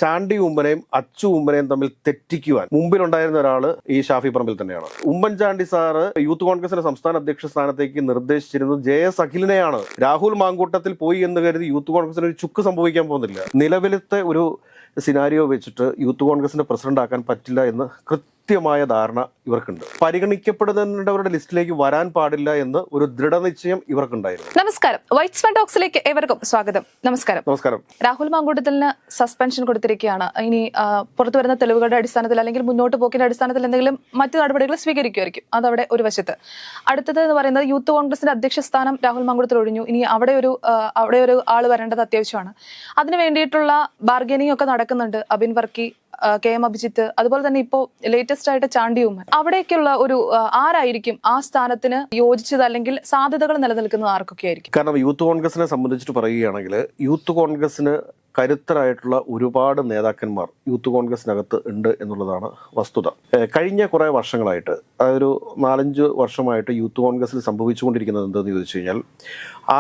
ചാണ്ടി ഉമ്മനെയും അച്ചു ഉമ്മനെയും തമ്മിൽ തെറ്റിക്കുവാൻ മുമ്പിലുണ്ടായിരുന്ന ഒരാള് ഈ ഷാഫി പറമ്പിൽ തന്നെയാണ്. ഉമ്മൻചാണ്ടി സാറ് യൂത്ത് കോൺഗ്രസിന്റെ സംസ്ഥാന അധ്യക്ഷ സ്ഥാനത്തേക്ക് നിർദ്ദേശിച്ചിരുന്നത് JS അഖിലിനെയാണ്. രാഹുൽ മാങ്കൂട്ടത്തിൽ പോയി എന്ന് കരുതി യൂത്ത് കോൺഗ്രസിന് ഒരു ചുക്ക് സംഭവിക്കാൻ പോകുന്നില്ല. നിലവിലത്തെ ഒരു സിനാരിയോ വെച്ചിട്ട് യൂത്ത് കോൺഗ്രസിന്റെ പ്രസിഡന്റ് ആക്കാൻ പറ്റില്ല എന്ന് കൃത്യമായ ധാരണ ഇവർക്കുണ്ട്. പരിഗണിക്കപ്പെടുന്നവരുടെ ലിസ്റ്റിലേക്ക് വരാൻ പാടില്ല എന്ന് ഒരു ദൃഢനിശ്ചയം ഇവർക്കുണ്ടായിരുന്നു. നമസ്കാരം, വൈറ്റ് സ്വാൻ ടോക്സിലേക്ക് ഏവർക്കും സ്വാഗതം. നമസ്കാരം. രാഹുൽ മാങ്കൂട്ടത്തിന് സസ്പെൻഷൻ കൊടുത്തിരിക്കുകയാണ്. ഇനി പുറത്തു വരുന്ന തെളിവുകളുടെ അടിസ്ഥാനത്തിൽ അല്ലെങ്കിൽ മുന്നോട്ട് പോക്കിന്റെ അടിസ്ഥാനത്തിൽ എന്തെങ്കിലും മറ്റു നടപടികൾ സ്വീകരിക്കുമായിരിക്കും. അതവിടെ ഒരു വശത്ത്. അടുത്തത് എന്ന് പറയുന്നത് യൂത്ത് കോൺഗ്രസിന്റെ അധ്യക്ഷ സ്ഥാനം രാഹുൽ മാങ്കൂട്ടത്തിൽ ഒഴിഞ്ഞു. ഇനി അവിടെ ഒരു ആള് വരേണ്ടത് അത്യാവശ്യമാണ്. അതിനു വേണ്ടിയിട്ടുള്ള ബാർഗനിങ് ഒക്കെ നടക്കുന്നുണ്ട്. അബിൻ വർക്കി, KM അഭിജിത്ത്, അതുപോലെ തന്നെ ഇപ്പോൾ ലേറ്റസ്റ്റ് ആയിട്ട് ചാണ്ടി ഉമ്മൻ. അവിടേക്കുള്ള ഒരു ആരായിരിക്കും ആ സ്ഥാനത്തിന് യോജിച്ചത് അല്ലെങ്കിൽ സാധ്യതകൾ നിലനിൽക്കുന്നത് ആർക്കൊക്കെ ആയിരിക്കും? കാരണം യൂത്ത് കോൺഗ്രസിനെ സംബന്ധിച്ചിട്ട് പറയുകയാണെങ്കിൽ യൂത്ത് കോൺഗ്രസിന് കരുത്തരായിട്ടുള്ള ഒരുപാട് നേതാക്കന്മാർ യൂത്ത് കോൺഗ്രസിനകത്ത് ഉണ്ട് എന്നുള്ളതാണ് വസ്തുത. കഴിഞ്ഞ കുറേ വർഷങ്ങളായിട്ട്, അതൊരു 4-5 വർഷമായിട്ട് യൂത്ത് കോൺഗ്രസിൽ സംഭവിച്ചുകൊണ്ടിരിക്കുന്നത് എന്തെന്ന് ചോദിച്ചു കഴിഞ്ഞാൽ,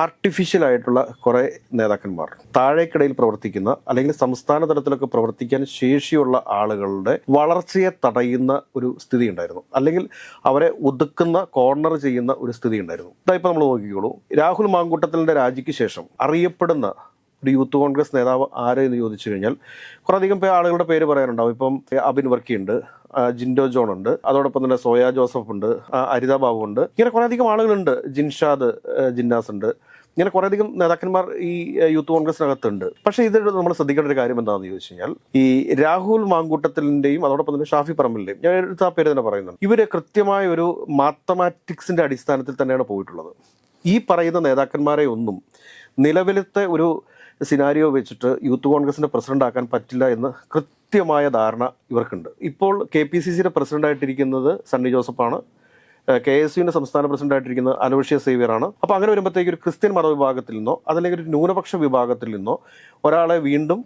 ആർട്ടിഫിഷ്യലായിട്ടുള്ള കുറേ നേതാക്കന്മാർ, താഴേക്കിടയിൽ പ്രവർത്തിക്കുന്ന അല്ലെങ്കിൽ സംസ്ഥാന തലത്തിലൊക്കെ പ്രവർത്തിക്കാൻ ശേഷിയുള്ള ആളുകളുടെ വളർച്ചയെ തടയുന്ന ഒരു സ്ഥിതി ഉണ്ടായിരുന്നു, അല്ലെങ്കിൽ അവരെ ഒതുക്കുന്ന, കോർണർ ചെയ്യുന്ന ഒരു സ്ഥിതി ഉണ്ടായിരുന്നു. ഇതായിപ്പോൾ നമ്മൾ നോക്കിക്കോളൂ, രാഹുൽ മാങ്കൂട്ടത്തിലിൻ്റെ രാജിക്ക് ശേഷം അറിയപ്പെടുന്ന ഒരു യൂത്ത് കോൺഗ്രസ് നേതാവ് ആരെന്ന് ചോദിച്ചു കഴിഞ്ഞാൽ കുറേയധികം ആളുകളുടെ പേര് പറയാനുണ്ടാവും. ഇപ്പം അബിൻ വർക്കി ഉണ്ട്, ജിൻഡോ ജോൺ ഉണ്ട്, അതോടൊപ്പം തന്നെ സോയ ജോസഫ് ഉണ്ട്, അരിത ബാബു ഉണ്ട്, ഇങ്ങനെ കുറേയധികം ആളുകളുണ്ട്, ജിൻഷാദ് ജിന്നാസ് ഉണ്ട്. ഇങ്ങനെ കുറേയധികം നേതാക്കന്മാർ ഈ യൂത്ത് കോൺഗ്രസിനകത്തുണ്ട്. പക്ഷേ ഇത് നമ്മൾ ശ്രദ്ധിക്കേണ്ട ഒരു കാര്യം എന്താണെന്ന് ചോദിച്ചു കഴിഞ്ഞാൽ, ഈ രാഹുൽ മാങ്കൂട്ടത്തിലിൻ്റെയും അതോടൊപ്പം തന്നെ ഷാഫി പറമ്പിലിൻ്റെയും, ഞാൻ എടുത്ത ആ പേര് തന്നെ പറയുന്നുണ്ട്, ഇവര് കൃത്യമായ ഒരു മാത്തമാറ്റിക്സിന്റെ അടിസ്ഥാനത്തിൽ തന്നെയാണ് പോയിട്ടുള്ളത്. ഈ പറയുന്ന നേതാക്കന്മാരെ ഒന്നും നിലവിലത്തെ ഒരു സിനാരിയോ വെച്ചിട്ട് യൂത്ത് കോൺഗ്രസിന്റെ പ്രസിഡന്റ് ആക്കാൻ പറ്റില്ല എന്ന് കൃത്യമായ ധാരണ ഇവർക്കുണ്ട്. ഇപ്പോൾ KPCCയുടെ പ്രസിഡന്റായിട്ടിരിക്കുന്നത് സണ്ണി ജോസഫാണ്. KSUവിന്റെ സംസ്ഥാന പ്രസിഡന്റായിട്ടിരിക്കുന്നത് അലോഷ്യസ് സേവ്യറാണ്. അപ്പോൾ അങ്ങനെ വരുമ്പോഴത്തേക്ക് ഒരു ക്രിസ്ത്യൻ മതവിഭാഗത്തിൽ നിന്നോ അതല്ലെങ്കിൽ ഒരു ന്യൂനപക്ഷ വിഭാഗത്തിൽ നിന്നോ ഒരാളെ വീണ്ടും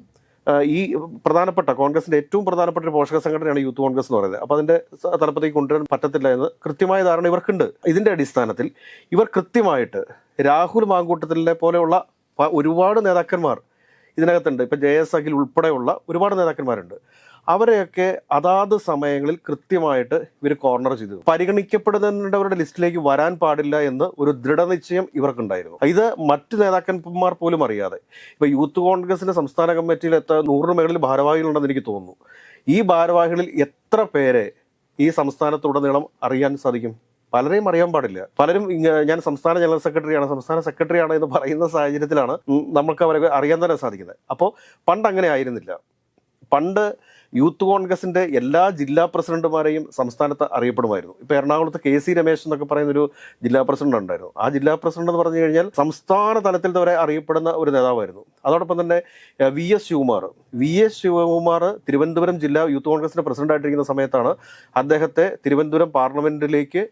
ഈ പ്രധാനപ്പെട്ട കോൺഗ്രസിന്റെ ഏറ്റവും പ്രധാനപ്പെട്ട ഒരു പോഷക സംഘടനയാണ് യൂത്ത് കോൺഗ്രസ് എന്ന് പറയുന്നത്. അപ്പോൾ അതിന്റെ തലപ്പത്തേക്ക് കൊണ്ടുവരാൻ പറ്റത്തില്ല എന്ന് കൃത്യമായ ധാരണ ഇവർക്കുണ്ട്. ഇതിന്റെ അടിസ്ഥാനത്തിൽ ഇവർ കൃത്യമായിട്ട് രാഹുൽ മാങ്കൂട്ടത്തിലെ പോലെയുള്ള ഒരുപാട് നേതാക്കന്മാർ ഇതിനകത്തുണ്ട്. ഇപ്പം JS അഖിൽ ഉൾപ്പെടെയുള്ള ഒരുപാട് നേതാക്കന്മാരുണ്ട്. അവരെയൊക്കെ അതാത് സമയങ്ങളിൽ കൃത്യമായിട്ട് ഇവർ കോർണർ ചെയ്തു. പരിഗണിക്കപ്പെടുന്നവരുടെ ലിസ്റ്റിലേക്ക് വരാൻ പാടില്ല എന്ന് ഒരു ദൃഢനിശ്ചയം ഇവർക്കുണ്ടായിരുന്നു. ഇത് മറ്റു നേതാക്കന്മാർ പോലും അറിയാതെ. ഇപ്പം യൂത്ത് കോൺഗ്രസിന്റെ സംസ്ഥാന കമ്മിറ്റിയിൽ 100 മേളിൽ ഭാരവാഹികളുണ്ടെന്ന് എനിക്ക് തോന്നുന്നു. ഈ ഭാരവാഹികളിൽ എത്ര പേരെ ഈ സംസ്ഥാനത്തുടനീളം അറിയാൻ സാധിക്കും? പലരെയും അറിയാൻ പാടില്ല. പലരും ഞാൻ സംസ്ഥാന ജനറൽ സെക്രട്ടറിയാണ് എന്ന് പറയുന്ന സാഹചര്യത്തിലാണ് നമുക്ക് അവരെ അറിയാൻ തന്നെ സാധിക്കുന്നത്. അപ്പോൾ പണ്ട് അങ്ങനെ ആയിരുന്നില്ല. പണ്ട് യൂത്ത് കോൺഗ്രസിന്റെ എല്ലാ ജില്ലാ പ്രസിഡന്റുമാരെയും സംസ്ഥാനത്ത് അറിയപ്പെടുമായിരുന്നു. ഇപ്പൊ എറണാകുളത്ത് KC രമേശ് എന്നൊക്കെ പറയുന്നൊരു ജില്ലാ പ്രസിഡന്റ് ഉണ്ടായിരുന്നു. ആ ജില്ലാ പ്രസിഡന്റ് എന്ന് പറഞ്ഞു കഴിഞ്ഞാൽ സംസ്ഥാന തലത്തിൽ വരെ അറിയപ്പെടുന്ന ഒരു നേതാവായിരുന്നു. അതോടൊപ്പം തന്നെ VS ശിവകുമാർ തിരുവനന്തപുരം ജില്ലാ യൂത്ത് കോൺഗ്രസിന്റെ പ്രസിഡന്റ് ആയിട്ടിരിക്കുന്ന സമയത്താണ് അദ്ദേഹത്തെ തിരുവനന്തപുരം പാർലമെന്റിലേക്ക്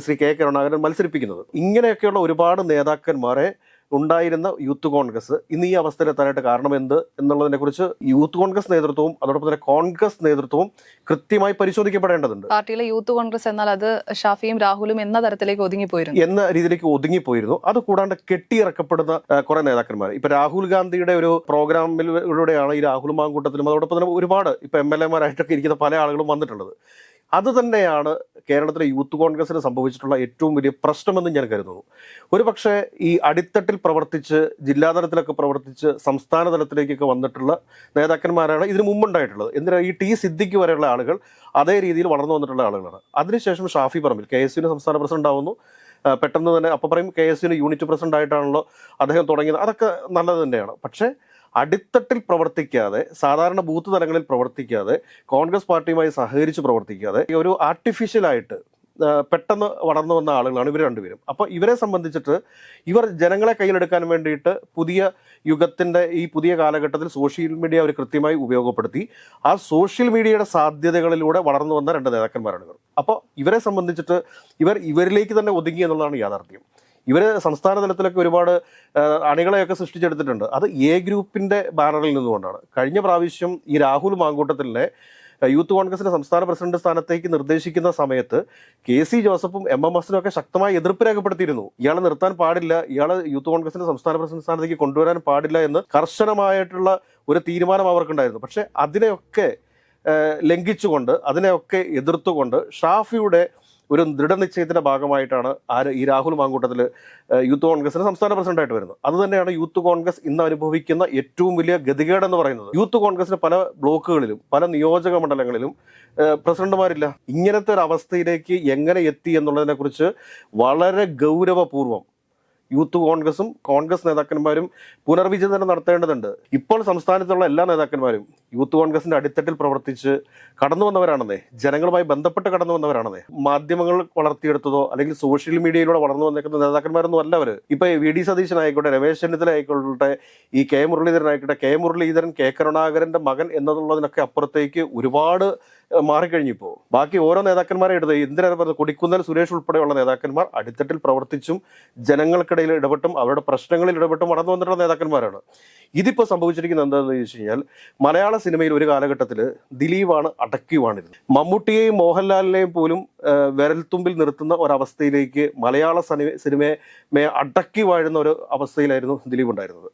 ശ്രീ K കരുണാകരൻ മത്സരിപ്പിക്കുന്നത്. ഇങ്ങനെയൊക്കെയുള്ള ഒരുപാട് നേതാക്കന്മാരെ ഉണ്ടായിരുന്ന യൂത്ത് കോൺഗ്രസ് ഇന്ന് ഈ അവസ്ഥയിലെത്താനായിട്ട് കാരണം എന്ത് എന്നുള്ളതിനെ കുറിച്ച് യൂത്ത് കോൺഗ്രസ് നേതൃത്വവും അതോടൊപ്പം തന്നെ കോൺഗ്രസ് നേതൃത്വവും കൃത്യമായി പരിശോധിക്കപ്പെടേണ്ടതുണ്ട്. പാർട്ടിയിലെ യൂത്ത് കോൺഗ്രസ് എന്നാൽ അത് ഷാഫിയും രാഹുലും എന്ന തരത്തിലേക്ക് എന്ന രീതിയിലേക്ക് ഒതുങ്ങിപ്പോയിരുന്നു. അത് കൂടാണ്ട് കെട്ടിയിറക്കപ്പെടുന്ന കുറെ നേതാക്കന്മാർ. ഇപ്പൊ രാഹുൽ ഗാന്ധിയുടെ ഒരു പ്രോഗ്രാമിലൂടെയാണ് ഈ രാഹുൽ മാങ്കൂട്ടത്തിലും അതോടൊപ്പം തന്നെ ഒരുപാട് ഇപ്പൊ MLA-മാരായിട്ടൊക്കെ ഇരിക്കുന്ന പല ആളുകളും വന്നിട്ടുള്ളത്. അത് തന്നെയാണ് കേരളത്തിലെ യൂത്ത് കോൺഗ്രസിന് സംഭവിച്ചിട്ടുള്ള ഏറ്റവും വലിയ പ്രശ്നമെന്ന് ഞാൻ കരുതുന്നു. ഒരു പക്ഷേ ഈ അടിത്തട്ടിൽ പ്രവർത്തിച്ച് ജില്ലാതലത്തിലൊക്കെ പ്രവർത്തിച്ച് സംസ്ഥാന തലത്തിലേക്കൊക്കെ വന്നിട്ടുള്ള നേതാക്കന്മാരാണ് ഇതിനു മുമ്പുണ്ടായിട്ടുള്ളത്. എന്തിനാ ഈ T സിദ്ദിഖ് വരെയുള്ള ആളുകൾ അതേ രീതിയിൽ വളർന്നു വന്നിട്ടുള്ള ആളുകളാണ്. അതിനുശേഷം ഷാഫി പറമ്പിൽ KSUവിന് സംസ്ഥാന പ്രസിഡന്റ് ആവുന്നു. പെട്ടെന്ന് തന്നെ അപ്പോൾ പറയും KSUവിന് യൂണിറ്റ് പ്രസിഡന്റ് ആയിട്ടാണല്ലോ അദ്ദേഹം തുടങ്ങിയത്. അതൊക്കെ നല്ലത് തന്നെയാണ്. പക്ഷേ അടിത്തട്ടിൽ പ്രവർത്തിക്കാതെ, സാധാരണ ബൂത്ത് തലങ്ങളിൽ പ്രവർത്തിക്കാതെ, കോൺഗ്രസ് പാർട്ടിയുമായി സഹകരിച്ച് പ്രവർത്തിക്കാതെ ഒരു ആർട്ടിഫിഷ്യലായിട്ട് പെട്ടെന്ന് വളർന്നു വന്ന ആളുകളാണ് ഇവർ രണ്ടുപേരും. അപ്പോൾ ഇവരെ സംബന്ധിച്ചിട്ട് ഇവർ ജനങ്ങളെ കയ്യിലെടുക്കാൻ വേണ്ടിയിട്ട് പുതിയ യുഗത്തിൻ്റെ ഈ പുതിയ കാലഘട്ടത്തിൽ സോഷ്യൽ മീഡിയ അവർ കൃത്യമായി ഉപയോഗപ്പെടുത്തി ആ സോഷ്യൽ മീഡിയയുടെ സാധ്യതകളിലൂടെ വളർന്നു വന്ന രണ്ട് നേതാക്കന്മാരാണ് ഇവർ. അപ്പോൾ ഇവരെ സംബന്ധിച്ചിട്ട് ഇവരിലേക്ക് തന്നെ ഒതുങ്ങി എന്നുള്ളതാണ് യാഥാർത്ഥ്യം. ഇവർ സംസ്ഥാന തലത്തിലൊക്കെ ഒരുപാട് അണികളെയൊക്കെ സൃഷ്ടിച്ചെടുത്തിട്ടുണ്ട്. അത് A ഗ്രൂപ്പിൻ്റെ ബാനറിൽ നിന്നുകൊണ്ടാണ്. കഴിഞ്ഞ പ്രാവശ്യം ഈ രാഹുൽ മാങ്കൂട്ടത്തിലെ യൂത്ത് കോൺഗ്രസിന്റെ സംസ്ഥാന പ്രസിഡന്റ് സ്ഥാനത്തേക്ക് നിർദ്ദേശിക്കുന്ന സമയത്ത് KC ജോസഫും MMS ഒക്കെ ശക്തമായി എതിർപ്പ് രേഖപ്പെടുത്തിയിരുന്നു. ഇയാളെ നിർത്താൻ പാടില്ല, ഇയാളെ യൂത്ത് കോൺഗ്രസിന്റെ സംസ്ഥാന പ്രസിഡന്റ് സ്ഥാനത്തേക്ക് കൊണ്ടുവരാൻ പാടില്ല എന്ന് കർശനമായിട്ടുള്ള ഒരു തീരുമാനം അവർക്കുണ്ടായിരുന്നു. പക്ഷെ അതിനെയൊക്കെ ലംഘിച്ചുകൊണ്ട്, അതിനെയൊക്കെ എതിർത്തുകൊണ്ട് ഷാഫിയുടെ ഒരു ദൃഢനിശ്ചയത്തിന്റെ ഭാഗമായിട്ടാണ് ഈ രാഹുൽ മാങ്കൂട്ടത്തിൽ യൂത്ത് കോൺഗ്രസിന്റെ സംസ്ഥാന പ്രസിഡന്റായിട്ട് വരുന്നത്. അത് തന്നെയാണ് യൂത്ത് കോൺഗ്രസ് ഇന്ന് അനുഭവിക്കുന്ന ഏറ്റവും വലിയ ഗതികേടെന്ന് പറയുന്നത്. യൂത്ത് കോൺഗ്രസിന് പല ബ്ലോക്കുകളിലും പല നിയോജക മണ്ഡലങ്ങളിലും പ്രസിഡന്റുമാരില്ല. ഇങ്ങനത്തെ ഒരു അവസ്ഥയിലേക്ക് എങ്ങനെ എത്തി എന്നുള്ളതിനെ കുറിച്ച് വളരെ ഗൗരവപൂർവ്വം യൂത്ത് കോൺഗ്രസും കോൺഗ്രസ് നേതാക്കന്മാരും പുനർവിചിന്തനം നടത്തേണ്ടതുണ്ട്. ഇപ്പോൾ സംസ്ഥാനത്തുള്ള എല്ലാ നേതാക്കന്മാരും യൂത്ത് കോൺഗ്രസിന്റെ അടിത്തട്ടിൽ പ്രവർത്തിച്ച് കടന്നു വന്നവരാണെന്നേ, ജനങ്ങളുമായി ബന്ധപ്പെട്ട് കടന്നു വന്നവരാണെന്നേ. മാധ്യമങ്ങൾ വളർത്തിയെടുത്തതോ അല്ലെങ്കിൽ സോഷ്യൽ മീഡിയയിലൂടെ വളർന്നു വന്നേക്കുന്ന നേതാക്കന്മാരൊന്നും അല്ല അവർ. ഇപ്പൊ VD സതീശൻ ആയിക്കോട്ടെ, രമേശ് ചെന്നിത്തല ആയിക്കോട്ടെ, ഈ K മുരളീധരൻ ആയിക്കോട്ടെ, K മുരളീധരൻ K കരുണാകരന്റെ മകൻ എന്നതുള്ളതിനൊക്കെ അപ്പുറത്തേക്ക് ഒരുപാട് മാറിക്കഴിഞ്ഞിപ്പോ. ബാക്കി ഓരോ നേതാക്കന്മാരെ എടുത്ത് എന്തിനാണ് പറയുന്നത്, കൊടിക്കുന്നിൽ സുരേഷ് ഉൾപ്പെടെയുള്ള നേതാക്കന്മാർ അടിത്തട്ടിൽ പ്രവർത്തിച്ചും ജനങ്ങൾക്കിടയിൽ ഇടപെട്ടും അവരുടെ പ്രശ്നങ്ങളിൽ ഇടപെട്ടും വളർന്നു വന്നിട്ടുള്ള നേതാക്കന്മാരാണ്. ഇതിപ്പോ സംഭവിച്ചിരിക്കുന്നത് എന്താണെന്ന് ചോദിച്ചു കഴിഞ്ഞാൽ, മലയാള സിനിമയിൽ ഒരു കാലഘട്ടത്തിൽ ദിലീപാണ് അടക്കി വാണിരുന്നത്. മമ്മൂട്ടിയെയും മോഹൻലാലിനെയും പോലും വിരൽത്തുമ്പിൽ നിർത്തുന്ന ഒരവസ്ഥയിലേക്ക് മലയാള സിനിമയെ അടക്കി വാഴുന്ന ഒരു അവസ്ഥയിലായിരുന്നു ദിലീപ് ഉണ്ടായിരുന്നത്.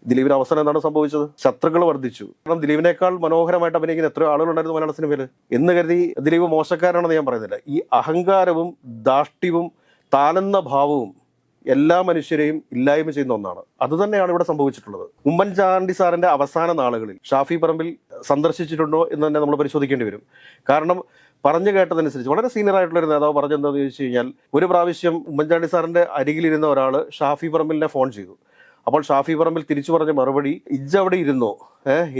ദിലീപിന് അവസാനം എന്താണ് സംഭവിച്ചത്? ശത്രുക്കൾ വർദ്ധിച്ചു. കാരണം ദിലീപിനേക്കാൾ മനോഹരമായിട്ട് അഭിനയിക്കുന്ന എത്രയോ ആളുകളുണ്ടായിരുന്നു മലയാള സിനിമയിൽ. എന്ന് കരുതി ദിലീപ് മോശക്കാരാണെന്ന് ഞാൻ പറയുന്നില്ല. ഈ അഹങ്കാരവും ധാർഷ്ട്യവും താനെന്ന ഭാവവും എല്ലാ മനുഷ്യരെയും ഇല്ലായ്മ ചെയ്യുന്ന ഒന്നാണ്. അത് തന്നെയാണ് ഇവിടെ സംഭവിച്ചിട്ടുള്ളത്. ഉമ്മൻചാണ്ടി സാറിന്റെ അവസാന നാളുകളിൽ ഷാഫി പറമ്പിൽ സന്ദർശിച്ചിട്ടുണ്ടോ എന്ന് തന്നെ നമ്മൾ പരിശോധിക്കേണ്ടി വരും. കാരണം പറഞ്ഞു കേട്ടതനുസരിച്ച് വളരെ സീനിയർ ആയിട്ടുള്ള ഒരു നേതാവ് പറഞ്ഞെന്താണെന്ന് ചോദിച്ചു കഴിഞ്ഞാൽ, ഒരു പ്രാവശ്യം ഉമ്മൻചാണ്ടി സാറിന്റെ അരികിലിരുന്ന ഒരാൾ ഷാഫി പറമ്പിലിനെ ഫോൺ ചെയ്തു. അപ്പോൾ ഷാഫി പറമ്പിൽ തിരിച്ചു പറഞ്ഞ മറുപടി, അവിടെ ഇരുന്നോ,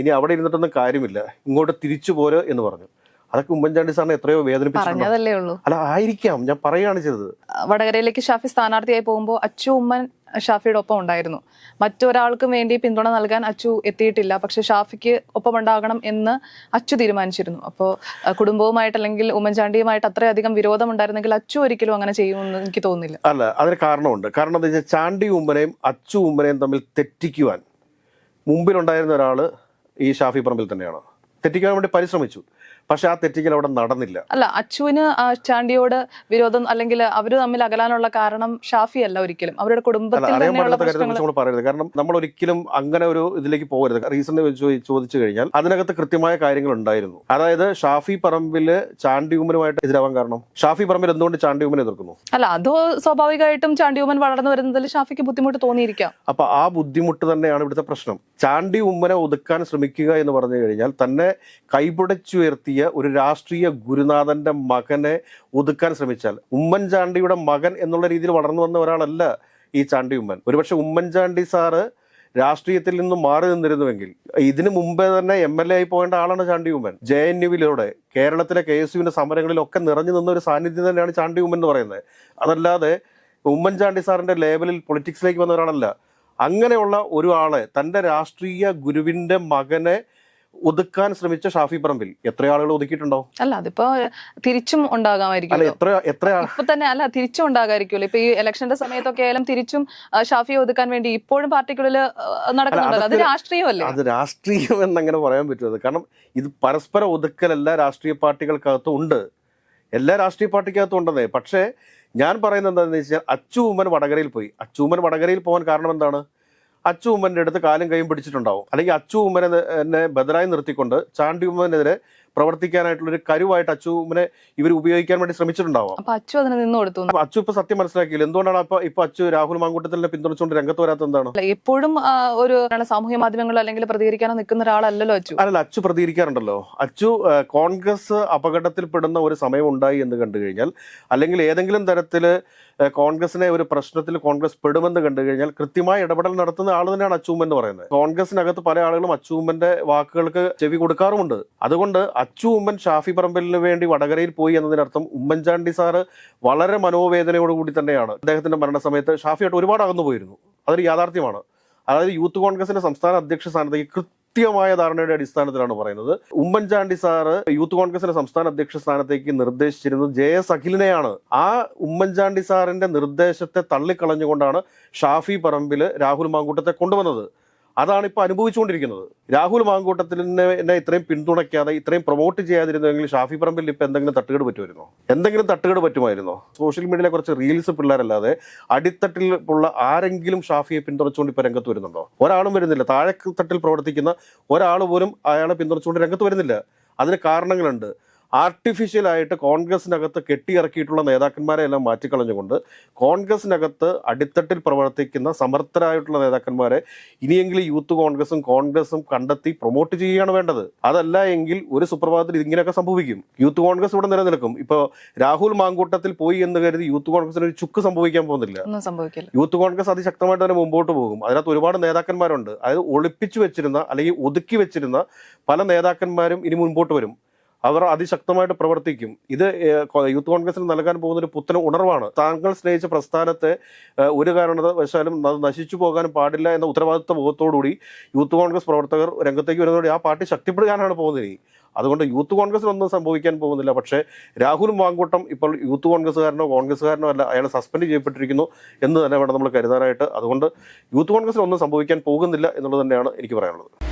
ഇനി അവിടെ ഇരുന്നിട്ടൊന്നും കാര്യമില്ല, ഇങ്ങോട്ട് തിരിച്ചു പോര് എന്ന് പറഞ്ഞു. അതൊക്കെ ഉമ്മൻചാണ്ടി സാറിനെ എത്രയോ വേദനിപ്പിച്ചതല്ലേ ഉള്ളൂ. അല്ല, ആയിരിക്കാം, ഞാൻ പറയുകയാണ് ചെയ്തത്. വടകരയിലേക്ക് ഷാഫി സ്ഥാനാർത്ഥിയായി പോകുമ്പോൾ അച്ചു ഉമ്മൻ ഷാഫിയുടെ ഒപ്പം ഉണ്ടായിരുന്നു. മറ്റൊരാൾക്കും വേണ്ടി പിന്തുണ നൽകാൻ അച്ചു എത്തിയിട്ടില്ല. പക്ഷെ ഷാഫിക്ക് ഒപ്പം ഉണ്ടാകണം എന്ന് അച്ചു തീരുമാനിച്ചിരുന്നു. അപ്പോൾ കുടുംബവുമായിട്ട് അല്ലെങ്കിൽ ഉമ്മൻചാണ്ടിയുമായിട്ട് അത്രയധികം വിരോധം ഉണ്ടായിരുന്നെങ്കിൽ അച്ചു ഒരിക്കലും അങ്ങനെ ചെയ്യുമെന്ന് എനിക്ക് തോന്നുന്നില്ല. അല്ല, അതിന് കാരണമുണ്ട്. കാരണം എന്താ വെച്ചാൽ, ചാണ്ടി ഉമ്മനെയും അച്ചു ഉമ്മനെയും തമ്മിൽ തെറ്റിക്കുവാൻ മുമ്പിലുണ്ടായിരുന്ന ഒരാൾ ഈ ഷാഫി പറമ്പിൽ തന്നെയാണ്. തെറ്റിക്കാൻ വേണ്ടി പരിശ്രമിച്ചു. പക്ഷെ ആ തെറ്റിക്കൽ അവിടെ നടന്നില്ല. അല്ല, അച്ചുവിന് ചാണ്ടിയോട് വിരോധം അല്ലെങ്കിൽ അവര് തമ്മിൽ അകലാനുള്ള കാരണം ഷാഫി അല്ല ഒരിക്കലും, അവരുടെ കുടുംബത്തിൽ നമ്മൾ പറയരുത്. കാരണം നമ്മൾ ഒരിക്കലും അങ്ങനെ ഒരു ഇതിലേക്ക് പോകരുത്. റീസൺ ചോദിച്ചു കഴിഞ്ഞാൽ അതിനകത്ത് കൃത്യമായ കാര്യങ്ങൾ ഉണ്ടായിരുന്നു. അതായത് ഷാഫി പറമ്പില് ചാണ്ടി ഉമ്മനുമായിട്ട് എതിരാവാൻ കാരണം, ഷാഫി പറമ്പിൽ എന്തുകൊണ്ട് ചാണ്ടി ഉമ്മനെ എതിർക്കുന്നു? അല്ല, അത് സ്വാഭാവികമായിട്ടും ചാണ്ടി ഉമ്മൻ വളർന്നു വരുന്നതിൽ ഷാഫിക്ക് ബുദ്ധിമുട്ട് തോന്നിയിരിക്കാം. അപ്പൊ ആ ബുദ്ധിമുട്ട് തന്നെയാണ് ഇവിടുത്തെ പ്രശ്നം. ചാണ്ടി ഉമ്മനെ ഒതുക്കാൻ ശ്രമിക്കുക എന്ന് പറഞ്ഞു കഴിഞ്ഞാൽ, തന്നെ കൈപിടിച്ചുയർത്തിയ ഒരു രാഷ്ട്രീയ ഗുരുനാഥന്റെ മകനെ ഒതുക്കാൻ ശ്രമിച്ചാൽ, ഉമ്മൻചാണ്ടിയുടെ മകൻ എന്നുള്ള രീതിയിൽ വളർന്നു വന്ന ഒരാളല്ല ഈ ചാണ്ടി ഉമ്മൻ. ഒരുപക്ഷെ ഉമ്മൻചാണ്ടി സാറ് രാഷ്ട്രീയത്തിൽ നിന്നും മാറി നിന്നിരുന്നുവെങ്കിൽ ഇതിനു മുമ്പേ തന്നെ MLA ആയി പോകേണ്ട ആളാണ് ചാണ്ടി ഉമ്മൻ. JNUവിലൂടെ കേരളത്തിലെ KSUവിന്റെ സമരങ്ങളിലൊക്കെ നിറഞ്ഞു നിന്ന ഒരു സാന്നിധ്യം തന്നെയാണ് ചാണ്ടി ഉമ്മൻ എന്ന് പറയുന്നത്. അതല്ലാതെ ഉമ്മൻചാണ്ടി സാറിന്റെ ലേബലിൽ പൊളിറ്റിക്സിലേക്ക് വന്ന ഒരാളല്ല. അങ്ങനെയുള്ള ഒരു ആളെ, തന്റെ രാഷ്ട്രീയ ഗുരുവിന്റെ മകനെ ഒതുക്കാൻ ശ്രമിച്ച ഷാഫി പറമ്പിൽ എത്ര ആളുകൾ ഒതുക്കിയിട്ടുണ്ടോ? അല്ല, അതിപ്പോ തിരിച്ചും ഉണ്ടാകാമായിരിക്കും. ഇപ്പൊ തന്നെ അല്ല, തിരിച്ചും ഉണ്ടാകാമായിരിക്കുമല്ലോ. ഇപ്പൊ ഈ ഇലക്ഷന്റെ സമയത്തൊക്കെ ആയാലും തിരിച്ചും ഷാഫിയെ ഒതുക്കാൻ വേണ്ടി ഇപ്പോഴും പാർട്ടിക്കുള്ളിൽ നടക്കുന്നുണ്ടല്ലോ. അത് രാഷ്ട്രീയമല്ലേ? അത് രാഷ്ട്രീയം എന്നങ്ങനെ പറയാൻ പറ്റുന്നത്. കാരണം ഇത് പരസ്പര ഒതുക്കൽ എല്ലാ രാഷ്ട്രീയ പാർട്ടികൾക്കകത്തും ഉണ്ട്, എല്ലാ രാഷ്ട്രീയ പാർട്ടിക്കകത്തും ഉണ്ടെന്നേ. പക്ഷേ ഞാൻ പറയുന്നത് എന്താണെന്ന് വെച്ചാൽ, അച്ചു ഉമ്മൻ വടകരയിൽ പോയി. അച്ചു ഉമ്മൻ വടകരയിൽ പോകാൻ കാരണം എന്താണ്? അച്ചു ഉമ്മന്റെ അടുത്ത് കാലും കൈയും പിടിച്ചിട്ടുണ്ടാവും. അല്ലെങ്കിൽ അച്ചു ഉമ്മനെ ബദലായി നിർത്തിക്കൊണ്ട് ചാണ്ടി ഉമ്മനെതിരെ പ്രവർത്തിക്കാനായിട്ടുള്ളൊരു കരുവായിട്ട് അച്ചു ഉമ്മനെ ഇവർ ഉപയോഗിക്കാൻ വേണ്ടി ശ്രമിച്ചിട്ടുണ്ടാവും. അപ്പൊ അച്ചു അതിന് നിന്ന് കൊടുത്തു. അച്ചു ഇപ്പൊ സത്യം മനസ്സിലാക്കിയില്ല. എന്തുകൊണ്ടാണ് ഇപ്പൊ അച്ചു രാഹുൽ മാങ്കൂട്ടത്തിനെ പിന്തുണച്ചുകൊണ്ട് രംഗത്ത് വരാത്ത? എന്താണ്? എപ്പോഴും ഒരു സാമൂഹ്യ മാധ്യമങ്ങളോ അല്ലെങ്കിൽ പ്രതികരിക്കാനോ നിൽക്കുന്ന ഒരാളല്ലല്ലോ അച്ചു. അല്ലല്ല, അച്ചു പ്രതികരിക്കാറുണ്ടല്ലോ. അച്ചു കോൺഗ്രസ് അപകടത്തിൽപ്പെടുന്ന ഒരു സമയം ഉണ്ടായി എന്ന് കണ്ടു കഴിഞ്ഞാൽ, അല്ലെങ്കിൽ ഏതെങ്കിലും തരത്തില് കോൺഗ്രസിനെ ഒരു പ്രശ്നത്തിൽ കോൺഗ്രസ് പെടുമെന്ന് കണ്ടു കഴിഞ്ഞാൽ കൃത്യമായി ഇടപെടൽ നടത്തുന്ന ആൾ തന്നെയാണ് അച്ചൂമ്മൻ എന്ന് പറയുന്നത്. കോൺഗ്രസിനകത്ത് പല ആളുകളും അച്ചൂമ്മന്റെ വാക്കുകൾക്ക് ചെവി കൊടുക്കാറുമുണ്ട്. അതുകൊണ്ട് അച്ചു ഉമ്മൻ ഷാഫി പറമ്പലിന് വേണ്ടി വടകരയിൽ പോയി എന്നതിനർത്ഥം ഉമ്മൻചാണ്ടി സാറ് വളരെ മനോവേദനയോടുകൂടി തന്നെയാണ് അദ്ദേഹത്തിന്റെ മരണസമയത്ത് ഷാഫിയായിട്ട് ഒരുപാട് അകന്നു പോയിരുന്നു. അതൊരു യാഥാർത്ഥ്യമാണ്. അതായത് യൂത്ത് കോൺഗ്രസിന്റെ സംസ്ഥാന അധ്യക്ഷ സ്ഥാനത്തേക്ക് കൃത്യമായ ധാരണയുടെ അടിസ്ഥാനത്തിലാണ് പറയുന്നത്. ഉമ്മൻചാണ്ടി സാറ് യൂത്ത് കോൺഗ്രസിന്റെ സംസ്ഥാന അധ്യക്ഷ സ്ഥാനത്തേക്ക് നിർദ്ദേശിച്ചിരുന്നത് JS അഖിലിനെയാണ്. ആ ഉമ്മൻചാണ്ടി സാറിന്റെ നിർദ്ദേശത്തെ തള്ളിക്കളഞ്ഞുകൊണ്ടാണ് ഷാഫി പറമ്പിൽ രാഹുൽ മാങ്കൂട്ടത്തെ കൊണ്ടുവന്നത്. അതാണ് ഇപ്പോൾ അനുഭവിച്ചുകൊണ്ടിരിക്കുന്നത്. രാഹുൽ മാങ്കൂട്ടത്തിലിനെ എന്നെ ഇത്രയും പിന്തുണയ്ക്കാതെ ഇത്രയും പ്രൊമോട്ട് ചെയ്യാതിരുന്നെങ്കിൽ ഷാഫി പറമ്പിൽ ഇപ്പോൾ എന്തെങ്കിലും തട്ടുകേട് പറ്റുമായിരുന്നോ? എന്തെങ്കിലും തട്ടുകേട് പറ്റുമായിരുന്നോ? സോഷ്യൽ മീഡിയയിലെ കുറച്ച് റീൽസ് പിള്ളേരല്ലാതെ അടിത്തട്ടിൽ ഉള്ള ആരെങ്കിലും ഷാഫിയെ പിന്തുണച്ചുകൊണ്ട് ഇപ്പോൾ രംഗത്ത് വരുന്നുണ്ടോ? ഒരാളും വരുന്നില്ല. താഴെത്തട്ടിൽ പ്രവർത്തിക്കുന്ന ഒരാൾ പോലും അയാളെ പിന്തുണച്ചുകൊണ്ട് രംഗത്ത് വരുന്നില്ല. അതിന് കാരണങ്ങളുണ്ട്. ആർട്ടിഫിഷ്യലായിട്ട് കോൺഗ്രസിനകത്ത് കെട്ടിയിറക്കിയിട്ടുള്ള നേതാക്കന്മാരെ എല്ലാം മാറ്റിക്കളഞ്ഞുകൊണ്ട് കോൺഗ്രസിനകത്ത് അടിത്തട്ടിൽ പ്രവർത്തിക്കുന്ന സമർത്ഥരായിട്ടുള്ള നേതാക്കന്മാരെ ഇനിയെങ്കിലും യൂത്ത് കോൺഗ്രസും കണ്ടെത്തി പ്രൊമോട്ട് ചെയ്യുകയാണ് വേണ്ടത്. അതല്ല എങ്കിൽ ഒരു സുപ്രഭാതത്തിൽ ഇതിങ്ങനെയൊക്കെ സംഭവിക്കും. യൂത്ത് കോൺഗ്രസ് ഇവിടെ നിലനിൽക്കും. ഇപ്പോൾ രാഹുൽ മാങ്കൂട്ടത്തിൽ പോയി എന്ന് കരുതി യൂത്ത് കോൺഗ്രസിന് ഒരു ചുക്ക് സംഭവിക്കാൻ പോകുന്നില്ല. യൂത്ത് കോൺഗ്രസ് അതിശക്തമായിട്ട് തന്നെ മുമ്പോട്ട് പോകും. അതിനകത്ത് ഒരുപാട് നേതാക്കന്മാരുണ്ട്. അതായത് ഒളിപ്പിച്ചു വെച്ചിരുന്ന അല്ലെങ്കിൽ ഒതുക്കി വെച്ചിരുന്ന പല നേതാക്കന്മാരും ഇനി മുൻപോട്ട് വരും. അവർ അതിശക്തമായിട്ട് പ്രവർത്തിക്കും. ഇത് യൂത്ത് കോൺഗ്രസിന് നൽകാൻ പോകുന്ന ഒരു പുത്തൻ ഉണർവാണ്. താങ്കൾ സ്നേഹിച്ച പ്രസ്ഥാനത്തെ ഒരു കാരണവശാലും അത് നശിച്ചു പോകാനും പാടില്ല എന്ന ഉത്തരവാദിത്വ ബോധത്തോടുകൂടി യൂത്ത് കോൺഗ്രസ് പ്രവർത്തകർ രംഗത്തേക്ക് വരുന്നതോടെ ആ പാർട്ടി ശക്തിപ്പെടുത്താനാണ് പോകുന്നത്. അതുകൊണ്ട് യൂത്ത് കോൺഗ്രസിനൊന്നും സംഭവിക്കാൻ പോകുന്നില്ല. പക്ഷേ രാഹുൽ മാങ്കൂട്ടം ഇപ്പോൾ യൂത്ത് കോൺഗ്രസ്സുകാരനോ അല്ല, അയാൾ സസ്പെൻഡ് ചെയ്യപ്പെട്ടിരിക്കുന്നു എന്ന് തന്നെ വേണം നമ്മൾ കരുതാനായിട്ട്. അതുകൊണ്ട് യൂത്ത് കോൺഗ്രസിനൊന്നും സംഭവിക്കാൻ പോകുന്നില്ല എന്നുള്ളത് തന്നെയാണ് എനിക്ക് പറയാനുള്ളത്.